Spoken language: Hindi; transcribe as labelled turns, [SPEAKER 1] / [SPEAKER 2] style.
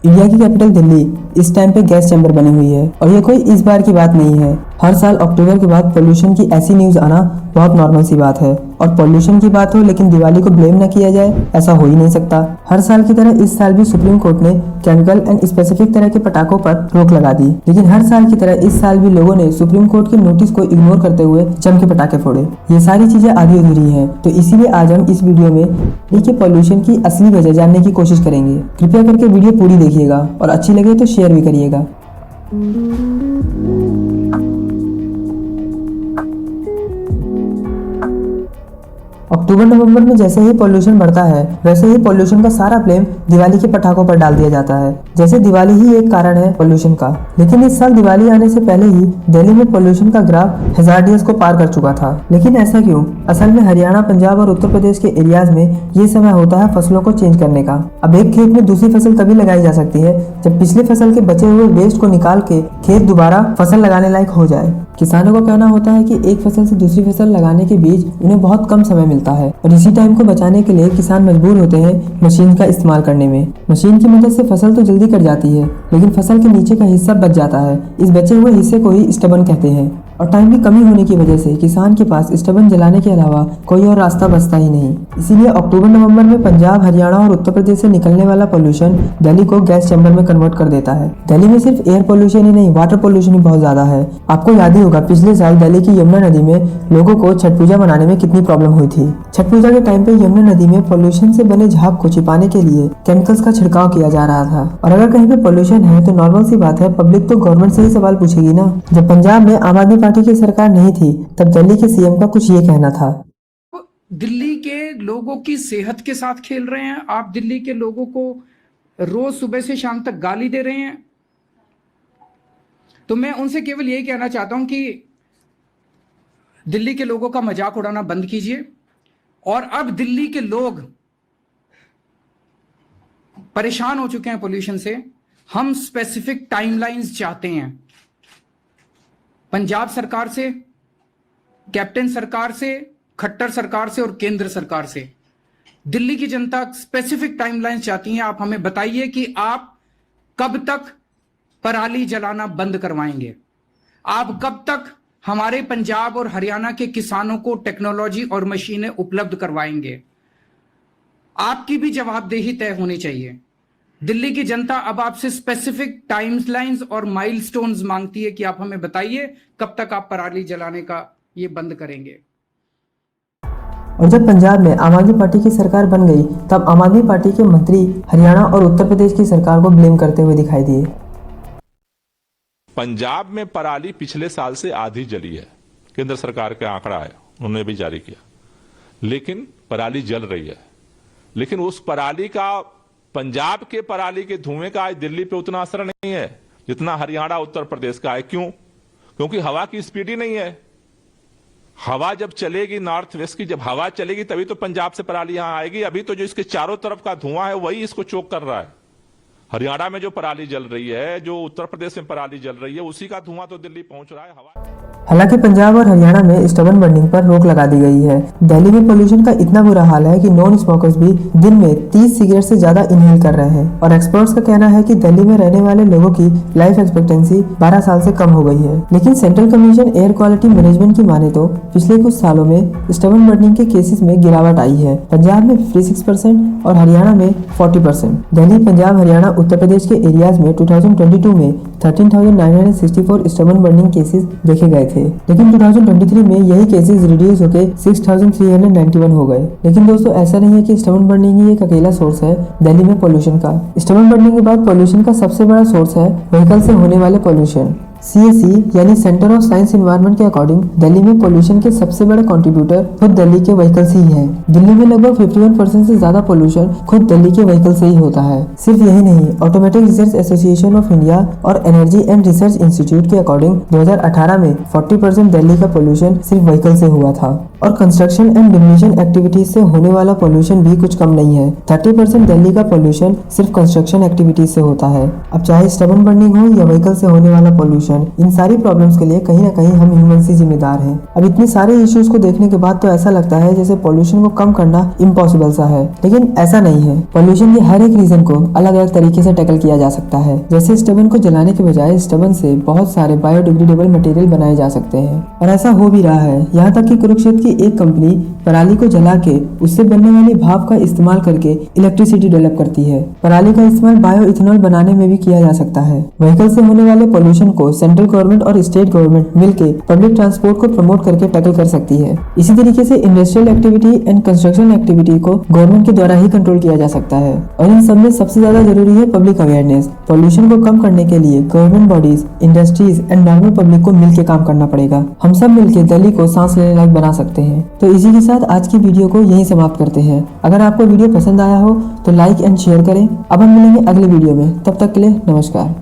[SPEAKER 1] इंडिया की कैपिटल दिल्ली इस टाइम पे गैस चैम्बर बनी हुई है और ये कोई इस बार की बात नहीं है। हर साल अक्टूबर के बाद पोल्यूशन की ऐसी न्यूज आना बहुत नॉर्मल सी बात है। और पोल्यूशन की बात हो लेकिन दिवाली को ब्लेम न किया जाए, ऐसा हो ही नहीं सकता। हर साल की तरह इस साल भी सुप्रीम कोर्ट ने केमिकल एंड स्पेसिफिक तरह के पटाखों पर रोक लगा दी। लेकिन हर साल की तरह इस साल भी लोगों ने सुप्रीम कोर्ट के नोटिस को इग्नोर करते हुए जम के पटाखे फोड़े। ये सारी चीजें आधी अधूरी हैं, तो इसीलिए आज हम इस वीडियो में दिल्ली के पोल्यूशन की असली वजह जानने की कोशिश करेंगे। कृपया करके वीडियो पूरी देखिएगा और अच्छी लगे तो शेयर भी करिएगा। अक्टूबर नवंबर में जैसे ही पोल्यूशन बढ़ता है वैसे ही पोल्यूशन का सारा ब्लेम दिवाली के पटाखों पर डाल दिया जाता है, जैसे दिवाली ही एक कारण है पोल्यूशन का। लेकिन इस साल दिवाली आने से पहले ही दिल्ली में पोल्यूशन का ग्राफ हैजार्डियस को पार कर चुका था। लेकिन ऐसा क्यों? असल में हरियाणा, पंजाब और उत्तर प्रदेश के एरियाज में ये समय होता है फसलों को चेंज करने का। अब एक खेत में दूसरी फसल तभी लगाई जा सकती है जब पिछले फसल के बचे हुए वेस्ट को निकाल के खेत दोबारा फसल लगाने लायक हो जाए। किसानों का कहना होता है कि एक फसल से दूसरी फसल लगाने के बीच उन्हें बहुत कम समय मिलता है और इसी टाइम को बचाने के लिए किसान मजबूर होते हैं मशीन का इस्तेमाल करने में। मशीन की मदद से फसल तो जल्दी कट जाती है लेकिन फसल के नीचे का हिस्सा बच जाता है। इस बचे हुए हिस्से को ही स्टबन कहते हैं। और टाइम की कमी होने की वजह से किसान के पास स्टबन जलाने के अलावा कोई और रास्ता बचता ही नहीं। इसीलिए अक्टूबर नवंबर में पंजाब, हरियाणा और उत्तर प्रदेश से निकलने वाला पोल्यूशन दिल्ली को गैस चैम्बर में कन्वर्ट कर देता है। दिल्ली में सिर्फ एयर पोल्यूशन ही नहीं, वाटर पोल्यूशन भी बहुत ज्यादा है। आपको याद ही होगा पिछले साल दिल्ली की यमुना नदी में लोगों को छठ पूजा मनाने में कितनी प्रॉब्लम हुई थी। छठ पूजा के टाइम पे यमुना नदी में पोल्यूशन से बने झाग को छिपाने के लिए केमिकल्स का छिड़काव किया जा रहा था। और अगर कहीं पे पोल्यूशन है तो नॉर्मल सी बात है, पब्लिक तो गवर्नमेंट से ही सवाल पूछेगी ना। जब पंजाब में आम आदमी पार्टी की सरकार नहीं थी तब दिल्ली के सीएम का कुछ ये कहना था।
[SPEAKER 2] दिल्ली के लोगों की सेहत के साथ खेल रहे हैं आप। दिल्ली के लोगों को रोज सुबह से शाम तक गाली दे रहे हैं। तो मैं उनसे केवल यही कहना चाहता हूं कि दिल्ली के लोगों का मजाक उड़ाना बंद कीजिए। और अब दिल्ली के लोग परेशान हो चुके हैं पोल्यूशन से। हम स्पेसिफिक टाइमलाइंस चाहते हैं पंजाब सरकार से, कैप्टन सरकार से, खट्टर सरकार से और केंद्र सरकार से। दिल्ली की जनता स्पेसिफिक टाइमलाइंस चाहती है। आप हमें बताइए कि आप कब तक पराली जलाना बंद करवाएंगे। आप कब तक हमारे पंजाब और हरियाणा के किसानों को टेक्नोलॉजी और मशीनें उपलब्ध करवाएंगे। आपकी भी जवाबदेही तय होनी चाहिए। दिल्ली की जनता अब आपसे स्पेसिफिक टाइमलाइंस और माइलस्टोन्स मांगती है कि आप हमें बताइए कब तक आप पराली जलाने का ये बंद करेंगे।
[SPEAKER 1] और जब पंजाब में आम आदमी पार्टी की सरकार बन गई तब आम आदमी पार्टी के मंत्री हरियाणा और उत्तर प्रदेश की सरकार को ब्लेम करते हुए दिखाई दिए।
[SPEAKER 3] पंजाब में पराली पिछले साल से आधी जली है। केंद्र सरकार का आंकड़ा है, उन्होंने भी जारी किया। लेकिन पराली जल रही है। लेकिन उस पराली का, पंजाब के पराली के धुएं का आज दिल्ली पे उतना असर नहीं है जितना हरियाणा, उत्तर प्रदेश का है। क्यों? क्योंकि हवा की स्पीड ही नहीं है। हवा जब चलेगी नॉर्थ वेस्ट की, जब हवा चलेगी तभी तो पंजाब से पराली यहां आएगी। अभी तो जो इसके चारों तरफ का धुआं है वही इसको चोक कर रहा है। हरियाणा में जो पराली जल रही है, जो उत्तर प्रदेश में पराली जल रही है, उसी का धुआं तो दिल्ली पहुंच रहा है। हवा
[SPEAKER 1] हालांकि पंजाब और हरियाणा में स्टबन बर्निंग पर रोक लगा दी गई है। दिल्ली में पोल्यूशन का इतना बुरा हाल है कि नॉन स्मोकर्स भी दिन में 30 सिगरेट से ज्यादा इनहेल कर रहे हैं। और एक्सपर्ट्स का कहना है कि दिल्ली में रहने वाले लोगों की लाइफ एक्सपेक्टेंसी 12 साल से कम हो गई है। लेकिन central commission air quality management की माने तो पिछले कुछ सालों में स्टबन बर्निंग के केसेस में गिरावट आई है। पंजाब में 56% और हरियाणा में 40%। दिल्ली, पंजाब, हरियाणा, उत्तर प्रदेश के एरियाज में 2022 में 13,964 स्टबन बर्निंग केसेस देखे गए थे। लेकिन 2023 में यही केसेस रिड्यूस होकर 6,391 हो गए। लेकिन दोस्तों ऐसा नहीं है कि स्टबन बर्निंग ही एक अकेला सोर्स है दिल्ली में पोल्यूशन का। स्टबन बर्निंग के बाद पोल्यूशन का सबसे बड़ा सोर्स है व्हीकल से होने वाले पोल्यूशन। CSE यानी सेंटर ऑफ साइंस एनवायरनमेंट के अकॉर्डिंग दिल्ली में पोल्यूशन के सबसे बड़े कंट्रीब्यूटर खुद दिल्ली के व्हीकल्स ही हैं। दिल्ली में लगभग 51% से ज्यादा पोल्यूशन खुद दिल्ली के व्हीकल से ही होता है। सिर्फ यही नहीं, automatic research association of India और एनर्जी एंड रिसर्च इंस्टीट्यूट के अकॉर्डिंग 2018 में 40% दिल्ली का पोल्यूशन सिर्फ व्हीकल से हुआ था। और कंस्ट्रक्शन एंड डिमोलिशन एक्टिविटीज से होने वाला पोल्यूशन भी कुछ कम नहीं है। 30% दिल्ली का पोल्यूशन सिर्फ कंस्ट्रक्शन एक्टिविटीज से होता है। अब चाहे स्टबन बर्निंग हो या व्हीकल से होने वाला पोल्यूशन, इन सारी प्रॉब्लम्स के लिए कहीं ना कहीं हम ह्यूमंस ही जिम्मेदार हैं। अब इतने सारे इश्यूज को देखने के बाद तो ऐसा लगता है जैसे पोल्यूशन को कम करना इम्पॉसिबल सा है, लेकिन ऐसा नहीं है। पोल्यूशन के हर एक रीजन को अलग अलग तरीके से टैकल किया जा सकता है। जैसे स्टबन को जलाने के बजाय स्टबन से बहुत सारे बायोडिग्रेडेबल मटेरियल बनाए जा सकते हैं, और ऐसा हो भी रहा है। यहाँ तक कि कुरुक्षेत्र की एक कंपनी पराली को जला के उससे बनने वाली भाप का इस्तेमाल करके इलेक्ट्रिसिटी डेवलप करती है। पराली का इस्तेमाल बायो इथेनॉल बनाने में भी किया जा सकता है। व्हीकल से होने वाले पोल्यूशन को सेंट्रल गवर्नमेंट और स्टेट गवर्नमेंट मिलकर पब्लिक ट्रांसपोर्ट को प्रमोट करके टैकल कर सकती है। इसी तरीके से industrial activity and construction activity को गवर्नमेंट के द्वारा ही कंट्रोल किया जा सकता है। और इन सब में सबसे ज्यादा जरूरी है पब्लिक अवेयरनेस। पोल्यूशन को कम करने के लिए government bodies, industries and normal public को मिलकर काम करना पड़ेगा। हम सब मिलकर दिल्ली को सांस लेने लायक बना सकते हैं। तो इसी के साथ आज की वीडियो को यहीं समाप्त करते हैं। अगर आपको वीडियो पसंद आया हो तो लाइक एंड शेयर करें। अब हम मिलेंगे अगले वीडियो में, तब तक के लिए नमस्कार।